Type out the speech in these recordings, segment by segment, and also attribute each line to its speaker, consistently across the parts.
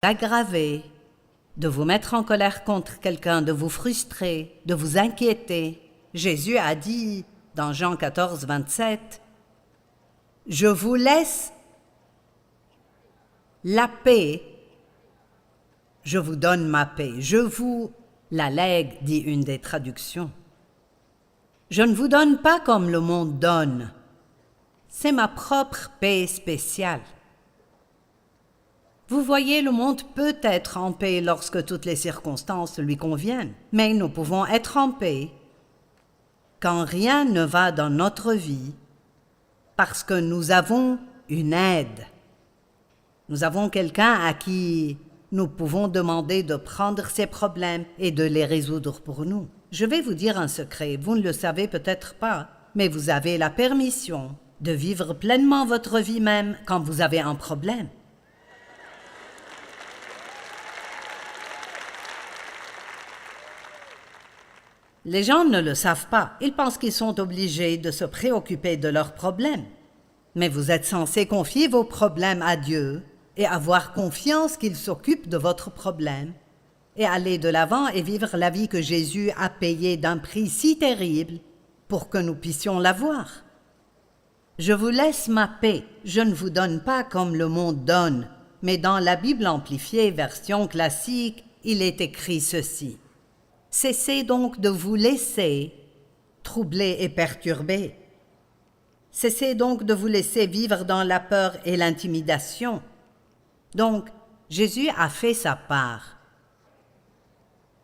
Speaker 1: aggraver, de vous mettre en colère contre quelqu'un, de vous frustrer, de vous inquiéter. Jésus a dit dans Jean 14, 27, « Je vous laisse la paix, je vous donne ma paix, je vous la lègue, dit une des traductions. Je ne vous donne pas comme le monde donne, c'est ma propre paix spéciale. » Vous voyez, le monde peut être en paix lorsque toutes les circonstances lui conviennent, mais nous pouvons être en paix quand rien ne va dans notre vie, parce que nous avons une aide. Nous avons quelqu'un à qui nous pouvons demander de prendre ses problèmes et de les résoudre pour nous. Je vais vous dire un secret, vous ne le savez peut-être pas, mais vous avez la permission de vivre pleinement votre vie même quand vous avez un problème. Les gens ne le savent pas. Ils pensent qu'ils sont obligés de se préoccuper de leurs problèmes. Mais vous êtes censé confier vos problèmes à Dieu et avoir confiance qu'il s'occupe de votre problème et aller de l'avant et vivre la vie que Jésus a payée d'un prix si terrible pour que nous puissions l'avoir. Je vous laisse ma paix, je ne vous donne pas comme le monde donne, mais dans la Bible amplifiée, version classique, il est écrit ceci. Cessez donc de vous laisser troubler et perturber. Cessez donc de vous laisser vivre dans la peur et l'intimidation. Donc, Jésus a fait sa part.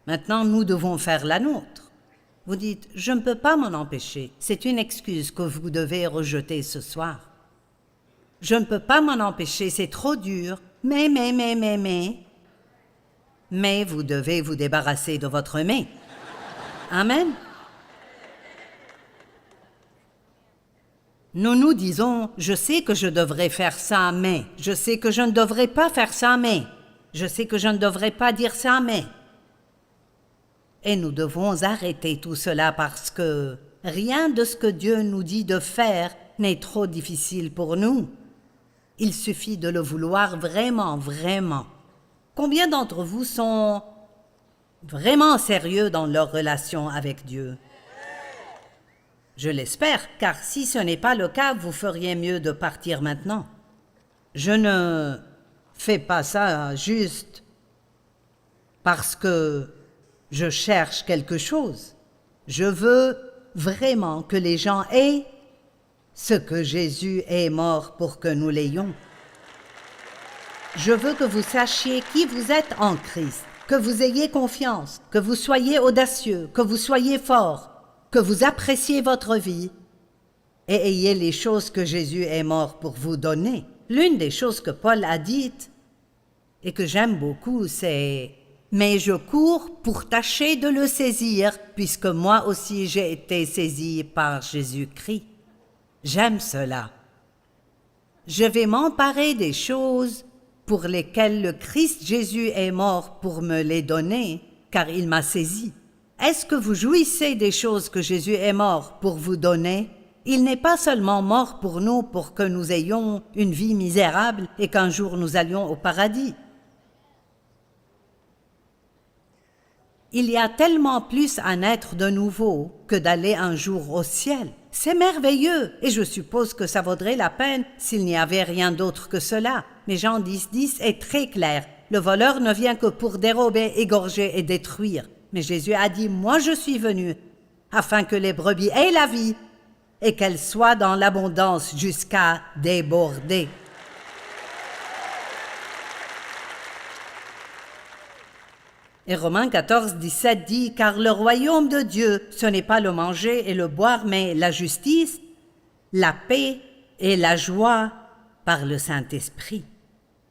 Speaker 1: Maintenant, nous devons faire la nôtre. Vous dites, je ne peux pas m'en empêcher. C'est une excuse que vous devez rejeter ce soir. Je ne peux pas m'en empêcher, c'est trop dur. Mais. Mais vous devez vous débarrasser de votre mais. Amen. Nous disons, je sais que je devrais faire ça, mais. Je sais que je ne devrais pas faire ça, mais. Je sais que je ne devrais pas dire ça, mais. Et nous devons arrêter tout cela parce que rien de ce que Dieu nous dit de faire n'est trop difficile pour nous. Il suffit de le vouloir vraiment, vraiment. Combien d'entre vous sont vraiment sérieux dans leur relation avec Dieu? Je l'espère, car si ce n'est pas le cas, vous feriez mieux de partir maintenant. Je ne fais pas ça juste parce que je cherche quelque chose. Je veux vraiment que les gens aient ce que Jésus est mort pour que nous l'ayons. Je veux que vous sachiez qui vous êtes en Christ, que vous ayez confiance, que vous soyez audacieux, que vous soyez fort, que vous appréciez votre vie et ayez les choses que Jésus est mort pour vous donner. L'une des choses que Paul a dites et que j'aime beaucoup, c'est « Mais je cours pour tâcher de le saisir, puisque moi aussi j'ai été saisi par Jésus-Christ. » J'aime cela. Je vais m'emparer des choses pour lesquelles le Christ Jésus est mort pour me les donner, car il m'a saisi. Est-ce que vous jouissez des choses que Jésus est mort pour vous donner? Il n'est pas seulement mort pour nous pour que nous ayons une vie misérable et qu'un jour nous allions au paradis. Il y a tellement plus à naître de nouveau que d'aller un jour au ciel. C'est merveilleux et je suppose que ça vaudrait la peine s'il n'y avait rien d'autre que cela. Mais Jean 10,10 est très clair. Le voleur ne vient que pour dérober, égorger et détruire. Mais Jésus a dit, moi je suis venu afin que les brebis aient la vie et qu'elles soient dans l'abondance jusqu'à déborder. Et Romains 14, 17 dit, « Car le royaume de Dieu, ce n'est pas le manger et le boire, mais la justice, la paix et la joie par le Saint-Esprit. »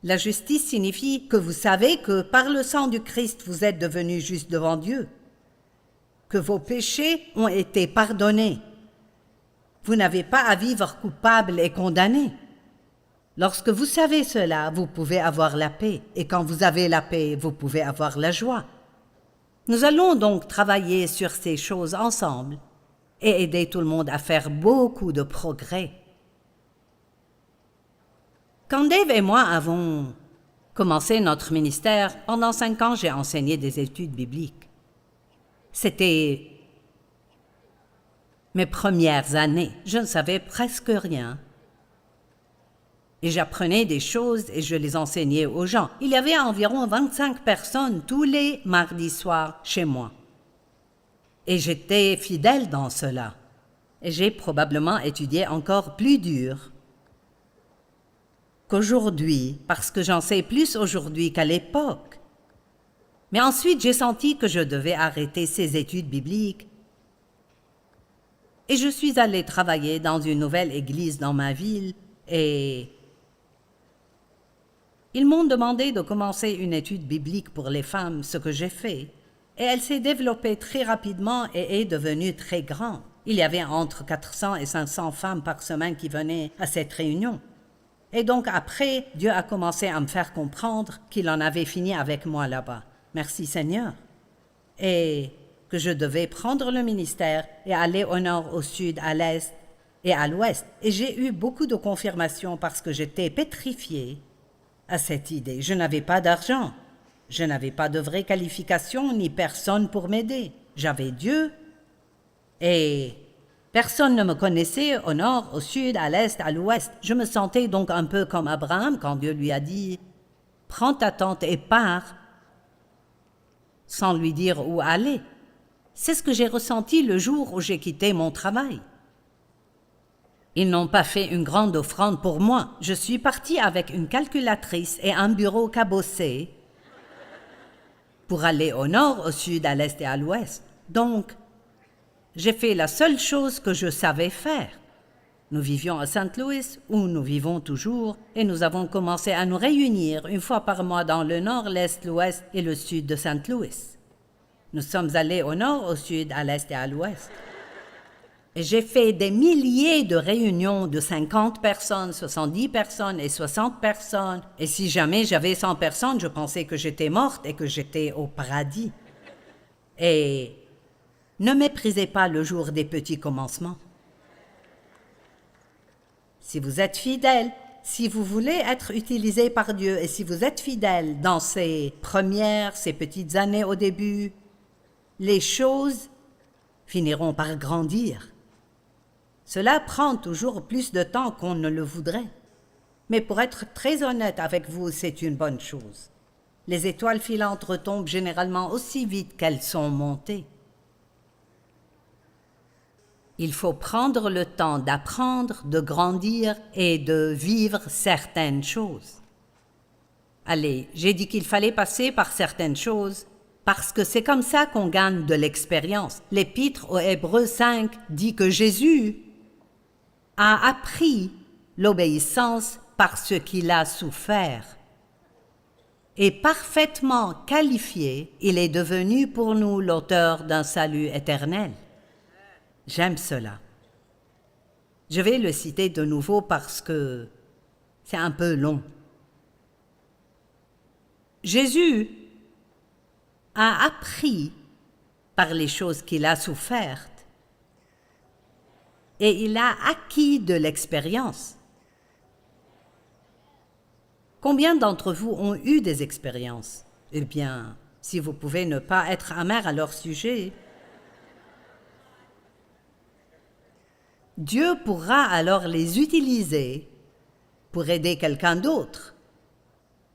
Speaker 1: La justice signifie que vous savez que par le sang du Christ, vous êtes devenus justes devant Dieu, que vos péchés ont été pardonnés. Vous n'avez pas à vivre coupable et condamné. Lorsque vous savez cela, vous pouvez avoir la paix. Et quand vous avez la paix, vous pouvez avoir la joie. Nous allons donc travailler sur ces choses ensemble et aider tout le monde à faire beaucoup de progrès. Quand Dave et moi avons commencé notre ministère, pendant 5 ans, j'ai enseigné des études bibliques. C'était mes premières années. Je ne savais presque rien. Et j'apprenais des choses et je les enseignais aux gens. Il y avait environ 25 personnes tous les mardis soirs chez moi. Et j'étais fidèle dans cela. Et j'ai probablement étudié encore plus dur qu'aujourd'hui, parce que j'en sais plus aujourd'hui qu'à l'époque. Mais ensuite, j'ai senti que je devais arrêter ces études bibliques. Et je suis allée travailler dans une nouvelle église dans ma ville et ils m'ont demandé de commencer une étude biblique pour les femmes, ce que j'ai fait. Et elle s'est développée très rapidement et est devenue très grande. Il y avait entre 400 et 500 femmes par semaine qui venaient à cette réunion. Et donc après, Dieu a commencé à me faire comprendre qu'il en avait fini avec moi là-bas. Merci Seigneur. Et que je devais prendre le ministère et aller au nord, au sud, à l'est et à l'ouest. Et j'ai eu beaucoup de confirmations parce que j'étais pétrifiée à cette idée. Je n'avais pas d'argent, je n'avais pas de vraie qualification ni personne pour m'aider. J'avais Dieu et personne ne me connaissait au nord, au sud, à l'est, à l'ouest. Je me sentais donc un peu comme Abraham quand Dieu lui a dit « Prends ta tente et pars » sans lui dire où aller. C'est ce que j'ai ressenti le jour où j'ai quitté mon travail. Ils n'ont pas fait une grande offrande pour moi. Je suis partie avec une calculatrice et un bureau cabossé pour aller au nord, au sud, à l'est et à l'ouest. Donc, j'ai fait la seule chose que je savais faire. Nous vivions à Saint Louis, où nous vivons toujours, et nous avons commencé à nous réunir une fois par mois dans le nord, l'est, l'ouest et le sud de Saint Louis. Nous sommes allés au nord, au sud, à l'est et à l'ouest. J'ai fait des milliers de réunions de 50 personnes, 70 personnes et 60 personnes. Et si jamais j'avais 100 personnes, je pensais que j'étais morte et que j'étais au paradis. Et ne méprisez pas le jour des petits commencements. Si vous êtes fidèle, si vous voulez être utilisé par Dieu et si vous êtes fidèle dans ces petites années au début, les choses finiront par grandir. Cela prend toujours plus de temps qu'on ne le voudrait. Mais pour être très honnête avec vous, c'est une bonne chose. Les étoiles filantes retombent généralement aussi vite qu'elles sont montées. Il faut prendre le temps d'apprendre, de grandir et de vivre certaines choses. Allez, j'ai dit qu'il fallait passer par certaines choses parce que c'est comme ça qu'on gagne de l'expérience. L'Épître aux Hébreux 5 dit que Jésus a appris l'obéissance parce qu'il a souffert. Et parfaitement qualifié, il est devenu pour nous l'auteur d'un salut éternel. J'aime cela. Je vais le citer de nouveau parce que c'est un peu long. Jésus a appris par les choses qu'il a souffertes et il a acquis de l'expérience. Combien d'entre vous ont eu des expériences? Eh bien, si vous pouvez ne pas être amer à leur sujet, Dieu pourra alors les utiliser pour aider quelqu'un d'autre.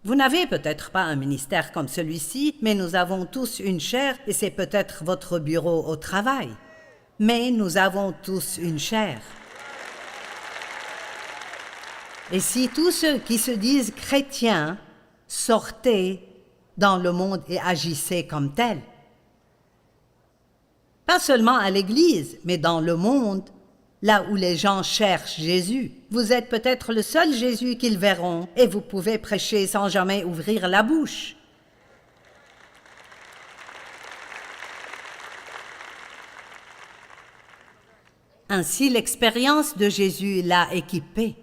Speaker 1: Vous n'avez peut-être pas un ministère comme celui-ci, mais nous avons tous une chair et c'est peut-être votre bureau au travail. Mais nous avons tous une chair. Et si tous ceux qui se disent chrétiens sortaient dans le monde et agissaient comme tels, pas seulement à l'église, mais dans le monde, là où les gens cherchent Jésus. Vous êtes peut-être le seul Jésus qu'ils verront et vous pouvez prêcher sans jamais ouvrir la bouche. Ainsi, l'expérience de Jésus l'a équipé.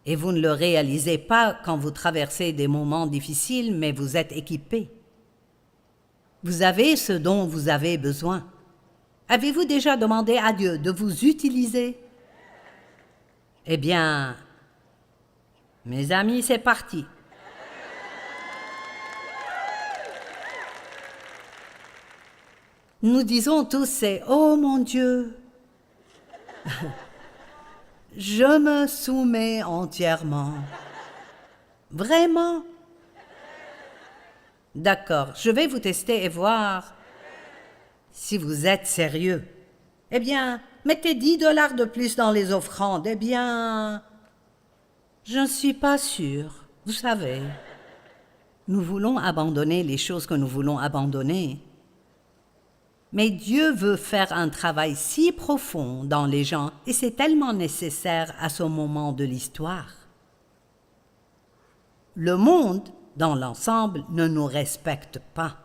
Speaker 1: Et vous ne le réalisez pas quand vous traversez des moments difficiles, mais vous êtes équipé. Vous avez ce dont vous avez besoin. Avez-vous déjà demandé à Dieu de vous utiliser? Eh bien, Mes amis, c'est parti. Nous disons tous c'est « Oh mon Dieu !» Je me soumets entièrement. Vraiment? D'accord, je vais vous tester et voir si vous êtes sérieux. Eh bien, mettez 10 $ de plus dans les offrandes. Eh bien, je ne suis pas sûre. Vous savez, nous voulons abandonner les choses que nous voulons abandonner. Mais Dieu veut faire un travail si profond dans les gens et c'est tellement nécessaire à ce moment de l'histoire. Le monde, dans l'ensemble, ne nous respecte pas.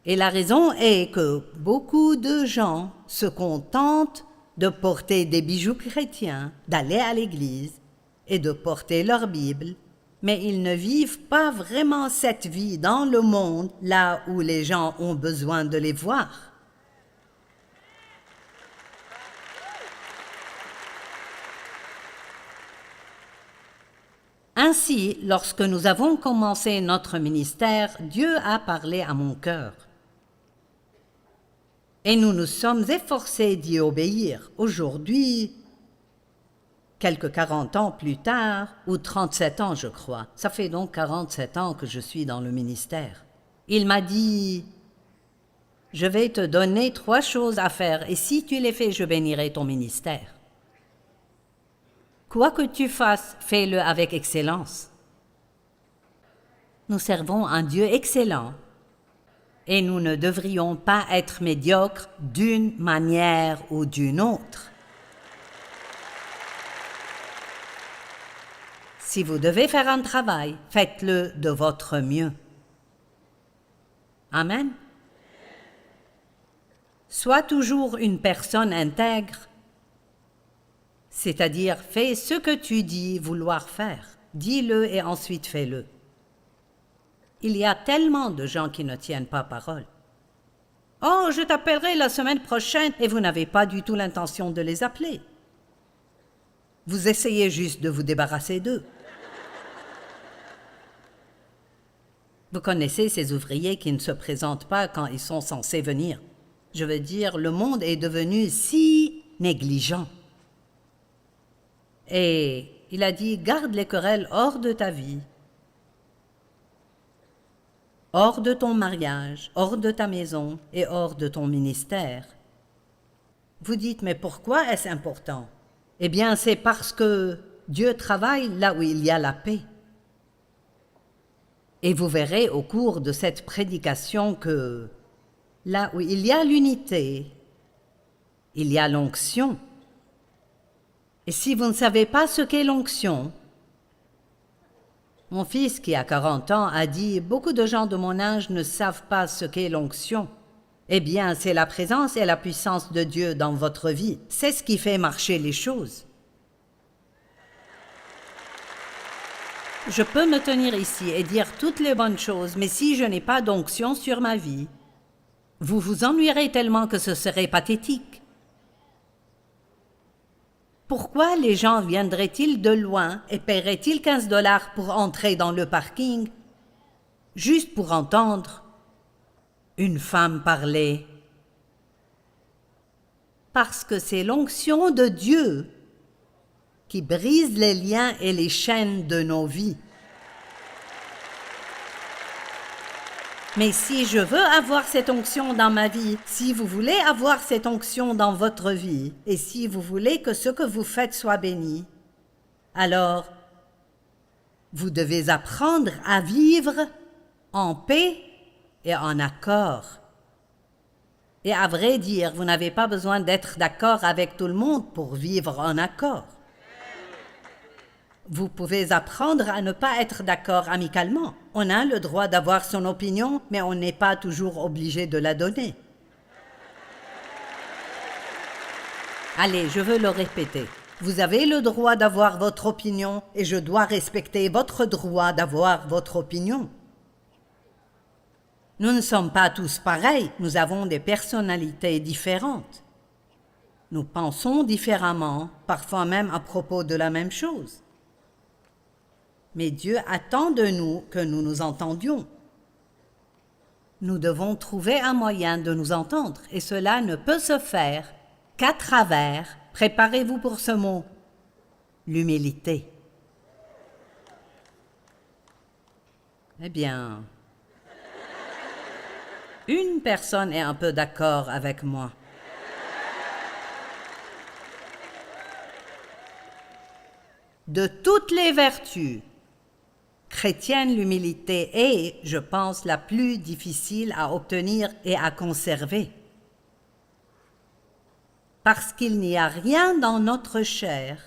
Speaker 1: Et la raison est que beaucoup de gens se contentent de porter des bijoux chrétiens, d'aller à l'église et de porter leur Bible, mais ils ne vivent pas vraiment cette vie dans le monde, là où les gens ont besoin de les voir. Ainsi, lorsque nous avons commencé notre ministère, Dieu a parlé à mon cœur. Et nous nous sommes efforcés d'y obéir. Aujourd'hui, quelques 40 ans plus tard, ou 37 ans je crois, ça fait donc 47 ans que je suis dans le ministère. Il m'a dit, je vais te donner 3 choses à faire et si tu les fais, je bénirai ton ministère. Quoi que tu fasses, fais-le avec excellence. Nous servons un Dieu excellent et nous ne devrions pas être médiocres d'une manière ou d'une autre. Si vous devez faire un travail, faites-le de votre mieux. Amen. Sois toujours une personne intègre, c'est-à-dire fais ce que tu dis vouloir faire. Dis-le et ensuite fais-le. Il y a tellement de gens qui ne tiennent pas parole. « Oh, je t'appellerai la semaine prochaine » et vous n'avez pas du tout l'intention de les appeler. Vous essayez juste de vous débarrasser d'eux. Vous connaissez ces ouvriers qui ne se présentent pas quand ils sont censés venir. Je veux dire, le monde est devenu si négligent. Et il a dit, garde les querelles hors de ta vie, hors de ton mariage, hors de ta maison et hors de ton ministère. Vous dites, mais pourquoi est-ce important? Eh bien, c'est parce que Dieu travaille là où il y a la paix. Et vous verrez au cours de cette prédication que là où il y a l'unité, il y a l'onction. Et si vous ne savez pas ce qu'est l'onction, mon fils qui a 40 ans a dit « Beaucoup de gens de mon âge ne savent pas ce qu'est l'onction. » Eh bien, c'est la présence et la puissance de Dieu dans votre vie. C'est ce qui fait marcher les choses. Je peux me tenir ici et dire toutes les bonnes choses, mais si je n'ai pas d'onction sur ma vie, vous vous ennuierez tellement que ce serait pathétique. Pourquoi les gens viendraient-ils de loin et paieraient-ils 15 $ pour entrer dans le parking, juste pour entendre une femme parler? Parce que c'est l'onction de Dieu qui brise les liens et les chaînes de nos vies. Mais si je veux avoir cette onction dans ma vie, si vous voulez avoir cette onction dans votre vie, et si vous voulez que ce que vous faites soit béni, alors vous devez apprendre à vivre en paix et en accord. Et à vrai dire, vous n'avez pas besoin d'être d'accord avec tout le monde pour vivre en accord. Vous pouvez apprendre à ne pas être d'accord amicalement. On a le droit d'avoir son opinion, mais on n'est pas toujours obligé de la donner. Allez, je veux le répéter. Vous avez le droit d'avoir votre opinion et je dois respecter votre droit d'avoir votre opinion. Nous ne sommes pas tous pareils, nous avons des personnalités différentes. Nous pensons différemment, parfois même à propos de la même chose. Mais Dieu attend de nous que nous nous entendions. Nous devons trouver un moyen de nous entendre, et cela ne peut se faire qu'à travers, préparez-vous pour ce mot, l'humilité. Eh bien, une personne est un peu d'accord avec moi. De toutes les vertus chrétiennes, l'humilité est, je pense, la plus difficile à obtenir et à conserver. Parce qu'il n'y a rien dans notre chair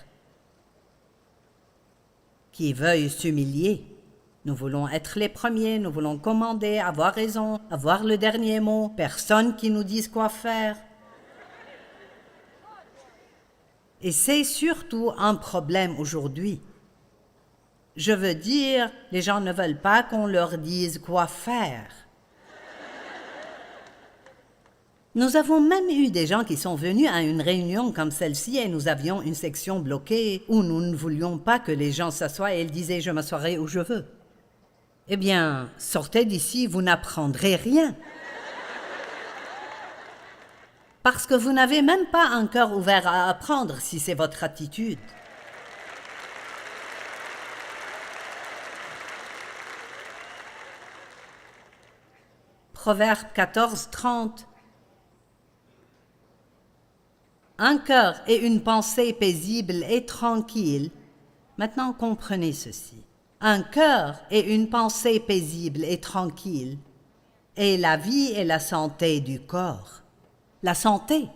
Speaker 1: qui veuille s'humilier. Nous voulons être les premiers, nous voulons commander, avoir raison, avoir le dernier mot, personne qui nous dise quoi faire. Et c'est surtout un problème aujourd'hui. Je veux dire, les gens ne veulent pas qu'on leur dise quoi faire. Nous avons même eu des gens qui sont venus à une réunion comme celle-ci et nous avions une section bloquée où nous ne voulions pas que les gens s'assoient et ils disaient « je m'assoirai où je veux ». Eh bien, sortez d'ici, vous n'apprendrez rien. Parce que vous n'avez même pas un cœur ouvert à apprendre si c'est votre attitude. Proverbe 14, 30. Un cœur et une pensée paisible et tranquille. Maintenant, comprenez ceci. Un cœur et une pensée paisible et tranquille est la vie et la santé du corps. La santé.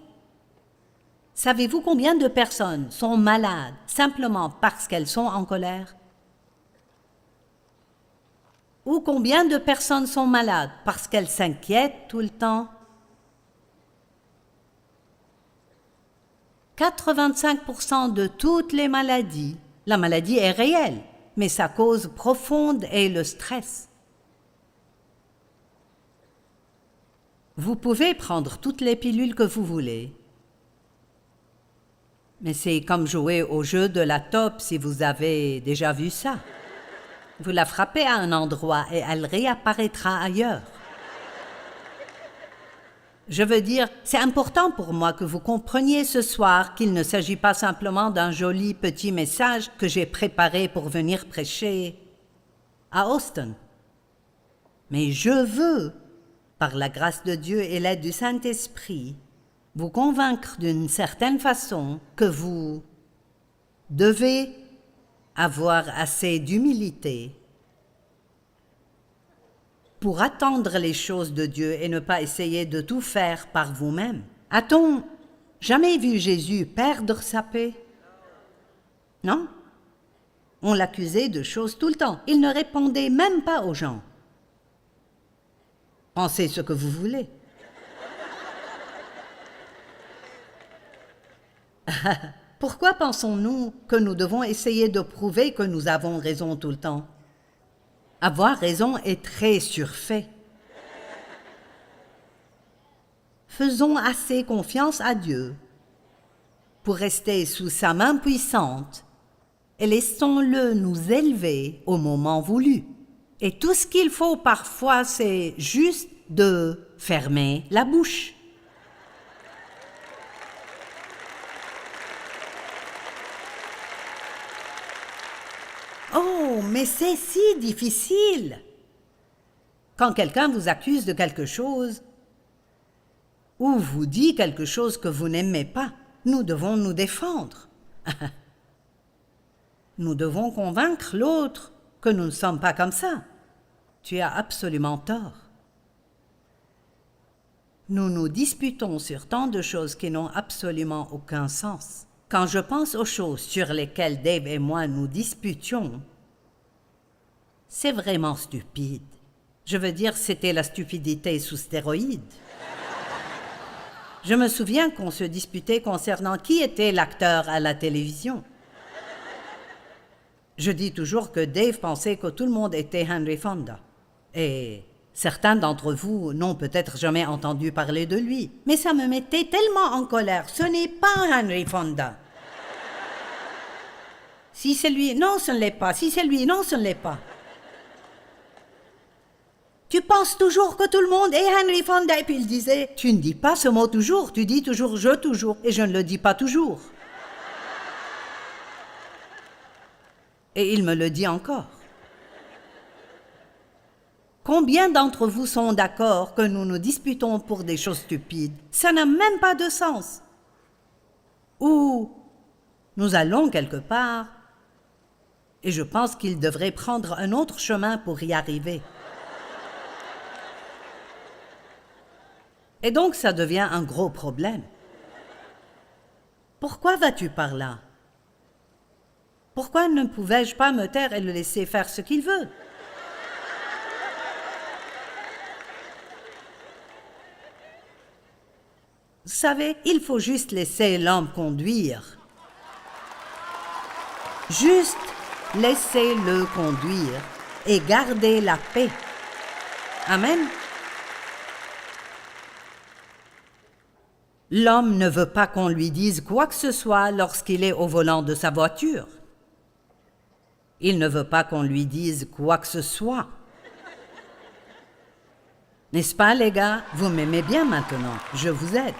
Speaker 1: Savez-vous combien de personnes sont malades simplement parce qu'elles sont en colère? Ou combien de personnes sont malades parce qu'elles s'inquiètent tout le temps? 85% de toutes les maladies, la maladie est réelle, mais sa cause profonde est le stress. Vous pouvez prendre toutes les pilules que vous voulez, mais c'est comme jouer au jeu de la taupe si vous avez déjà vu ça. Vous la frappez à un endroit et elle réapparaîtra ailleurs. Je veux dire, c'est important pour moi que vous compreniez ce soir qu'il ne s'agit pas simplement d'un joli petit message que j'ai préparé pour venir prêcher à Austin. Mais je veux, par la grâce de Dieu et l'aide du Saint-Esprit, vous convaincre d'une certaine façon que vous devez avoir assez d'humilité pour attendre les choses de Dieu et ne pas essayer de tout faire par vous-même. A-t-on jamais vu Jésus perdre sa paix? Non? On l'accusait de choses tout le temps. Il ne répondait même pas aux gens. Pensez ce que vous voulez. Pourquoi pensons-nous que nous devons essayer de prouver que nous avons raison tout le temps? Avoir raison est très surfait. Faisons assez confiance à Dieu pour rester sous sa main puissante et laissons-le nous élever au moment voulu. Et tout ce qu'il faut parfois, c'est juste de fermer la bouche. Oh, mais c'est si difficile! Quand quelqu'un vous accuse de quelque chose ou vous dit quelque chose que vous n'aimez pas, nous devons nous défendre. Nous devons convaincre l'autre que nous ne sommes pas comme ça. Tu as absolument tort. Nous nous disputons sur tant de choses qui n'ont absolument aucun sens. Quand je pense aux choses sur lesquelles Dave et moi nous disputions, c'est vraiment stupide. Je veux dire, c'était la stupidité sous stéroïdes. Je me souviens qu'on se disputait concernant qui était l'acteur à la télévision. Je dis toujours que Dave pensait que tout le monde était Henry Fonda. Et certains d'entre vous n'ont peut-être jamais entendu parler de lui. Mais ça me mettait tellement en colère. Ce n'est pas Henry Fonda. Si c'est lui, non, ce ne l'est pas. Si c'est lui, non, ce ne l'est pas. Tu penses toujours que tout le monde est Henry Fonda. Et puis il disait, tu ne dis pas ce mot toujours, tu dis toujours je toujours. Et je ne le dis pas toujours. Et il me le dit encore. Combien d'entre vous sont d'accord que nous nous disputons pour des choses stupides? Ça n'a même pas de sens. Ou nous allons quelque part et je pense qu'il devrait prendre un autre chemin pour y arriver. Et donc ça devient un gros problème. Pourquoi vas-tu par là? Pourquoi ne pouvais-je pas me taire et le laisser faire ce qu'il veut? Vous savez, il faut juste laisser l'homme conduire. Juste laissez-le conduire et gardez la paix. Amen. L'homme ne veut pas qu'on lui dise quoi que ce soit lorsqu'il est au volant de sa voiture. Il ne veut pas qu'on lui dise quoi que ce soit. N'est-ce pas, les gars? Vous m'aimez bien maintenant, je vous aide.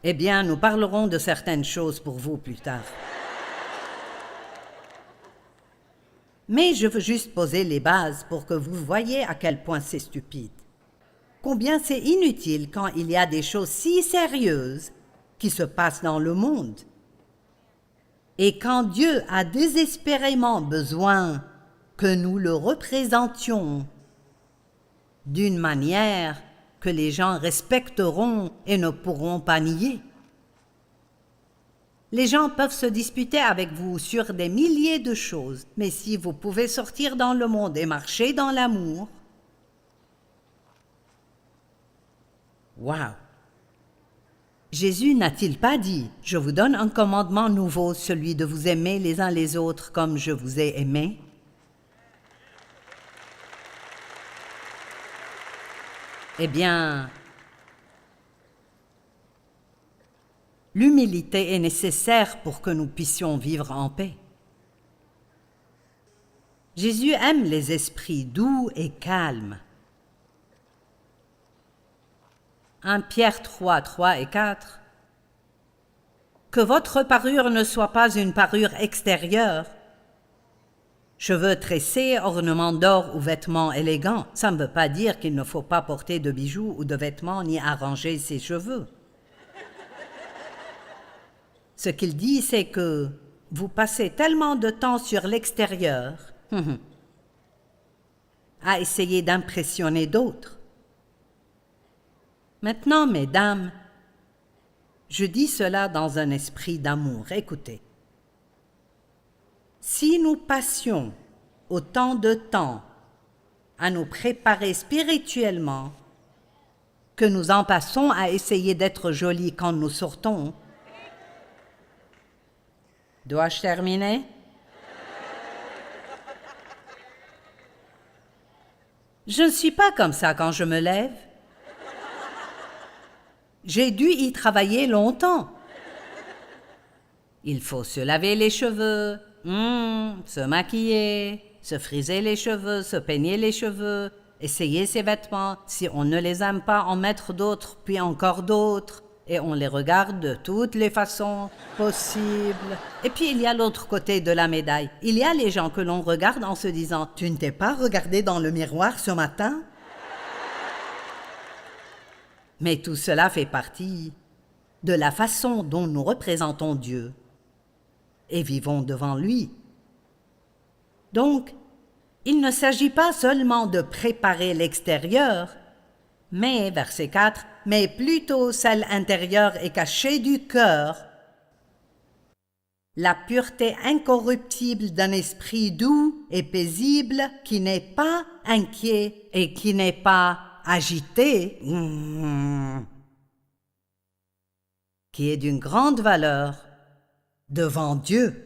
Speaker 1: Eh bien, nous parlerons de certaines choses pour vous plus tard. Mais je veux juste poser les bases pour que vous voyiez à quel point c'est stupide. Combien c'est inutile quand il y a des choses si sérieuses qui se passent dans le monde. Et quand Dieu a désespérément besoin que nous le représentions d'une manière que les gens respecteront et ne pourront pas nier. Les gens peuvent se disputer avec vous sur des milliers de choses, mais si vous pouvez sortir dans le monde et marcher dans l'amour, wow! Jésus n'a-t-il pas dit « Je vous donne un commandement nouveau, celui de vous aimer les uns les autres comme je vous ai aimés » ? Eh bien, l'humilité est nécessaire pour que nous puissions vivre en paix. Jésus aime les esprits doux et calmes. 1 Pierre 3, 3 et 4. Que votre parure ne soit pas une parure extérieure, cheveux tressés, ornements d'or ou vêtements élégants. Ça ne veut pas dire qu'il ne faut pas porter de bijoux ou de vêtements ni arranger ses cheveux. Ce qu'il dit, c'est que vous passez tellement de temps sur l'extérieur à essayer d'impressionner d'autres. Maintenant, mesdames, je dis cela dans un esprit d'amour. Écoutez. Si nous passions autant de temps à nous préparer spirituellement que nous en passons à essayer d'être jolis quand nous sortons, dois-je terminer? Je ne suis pas comme ça quand je me lève. J'ai dû y travailler longtemps. Il faut se laver les cheveux, se maquiller, se friser les cheveux, se peigner les cheveux, essayer ses vêtements. Si on ne les aime pas, en mettre d'autres, puis encore d'autres. Et on les regarde de toutes les façons possibles. Et puis il y a l'autre côté de la médaille. Il y a les gens que l'on regarde en se disant « Tu ne t'es pas regardé dans le miroir ce matin ?» Mais tout cela fait partie de la façon dont nous représentons Dieu et vivons devant lui. Donc, il ne s'agit pas seulement de préparer l'extérieur, mais, verset 4, mais plutôt celle intérieure et cachée du cœur, la pureté incorruptible d'un esprit doux et paisible qui n'est pas inquiet et qui n'est pas agité, qui est d'une grande valeur devant Dieu.